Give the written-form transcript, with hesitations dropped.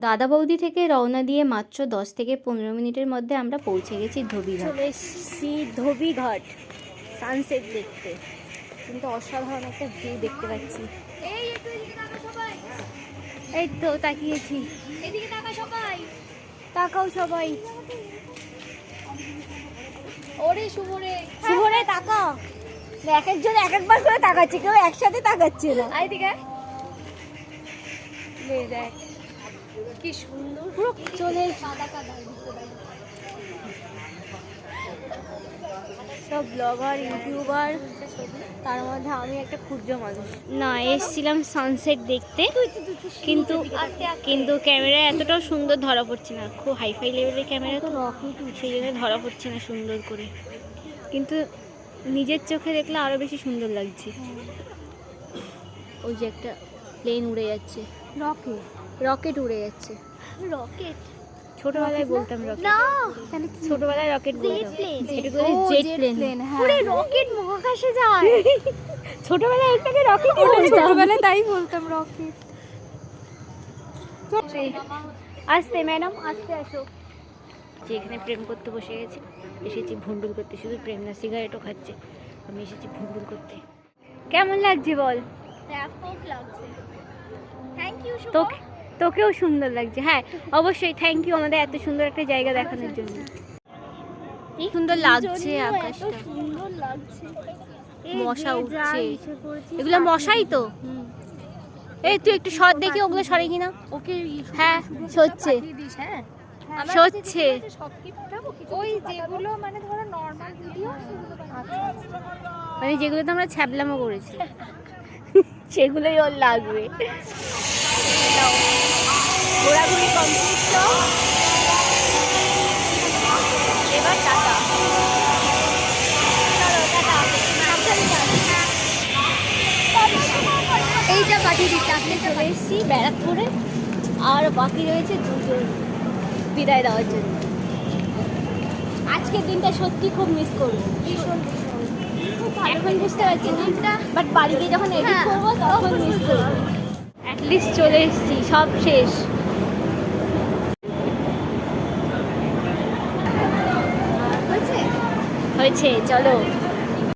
দাদা বৌদি থেকে রওনা দিয়ে মাত্র 10 থেকে 15 মিনিটের মধ্যে আমরা পৌঁছে গেছি ধোবিঘাট। চলে এসেছি ধোবিঘাট সানসেট দেখতে, কিন্তু অসাধারণ একটা ভিউ দেখতে পাচ্ছি। এই তো তাকিয়েছি, এদিকে তাকা সবাই, তাকাও সবাই। ওরে শুভরে, শুভরে তাকা। এক একজন এক একবার করে তাকাচ্ছে, কেউ একসাথে তাকাচ্ছে না। এইদিকে দেখ কি সুন্দর, পুরো চলে সাদা কাদা। সব ব্লগার ইউটিউবার, তার মধ্যে আমি একটা ক্ষুদ্র মানুষ। না, এসেছিলাম সানসেট দেখতে, কিন্তু ক্যামেরায় এতটাও সুন্দর ধরা পড়ছে না। খুব হাইফাই লেভেলের ক্যামেরা তো, সেই জন্য ধরা পড়ছে না সুন্দর করে, কিন্তু নিজের চোখে দেখলে আরো বেশি সুন্দর লাগছে। ওই যে একটা প্লেন উড়ে যাচ্ছে, রকেট উড়ে যাচ্ছে। রকেট ছোটবেলায় বলতাম রকেট, না ছোটবেলায় রকেট বলতাম, জেট প্লেন। ওরে রকেট মহাকাশে যায়, ছোটবেলায় একটাকে রকেট বলতাম, ছোটবেলায় তাই বলতাম রকেট। আসতে ম্যাডাম, আসতে আসো। যে এখানে প্রেম করতে বসে গেছি, এসেছি ভুন্ডুল করতে। শুধু প্রেম না, সিগারেটও খাচ্ছে। আমি এসেছি ভুন্ডুল করতে। কেমন লাগছে বল? তোকেও সুন্দর লাগছে। হ্যাঁ অবশ্যই, থ্যাংক ইউ আমাদের এত সুন্দর একটা জায়গা দেখানোর জন্য। সুন্দর লাগছে আকাশটা, সুন্দর লাগছে। মশা উঠছে, এগুলো মশাই তো। এই তুই একটু শট দেখি ওগুলো সরে কিনা। ওকে হ্যাঁ সরছে, সরছে। ওই যেগুলো মানে ধরো নরমাল ভিডিও, মানে যেগুলোতে আমরা ছ্যাবলামো করেছি সেগুলোই ওর লাগবে। ঘোরাঘুরি কমপ্লিট তো, এবার টাটা। এইটা পাঠিয়ে দিচ্ছি। আপনি চলে এসেছি ব্যারাকপুরে, আর বাকি রয়েছে দুজন বিদায় দেওয়ার জন্য। আজকের দিনটা সত্যি খুব মিস করবো, এখন বুঝতে পারছি না, বাট বাড়ি গিয়ে যখন এডিট করবো তখন মিস করবো। অ্যাটলিস্ট চলে এসেছি, সব শেষ। হয়েছে, চলো।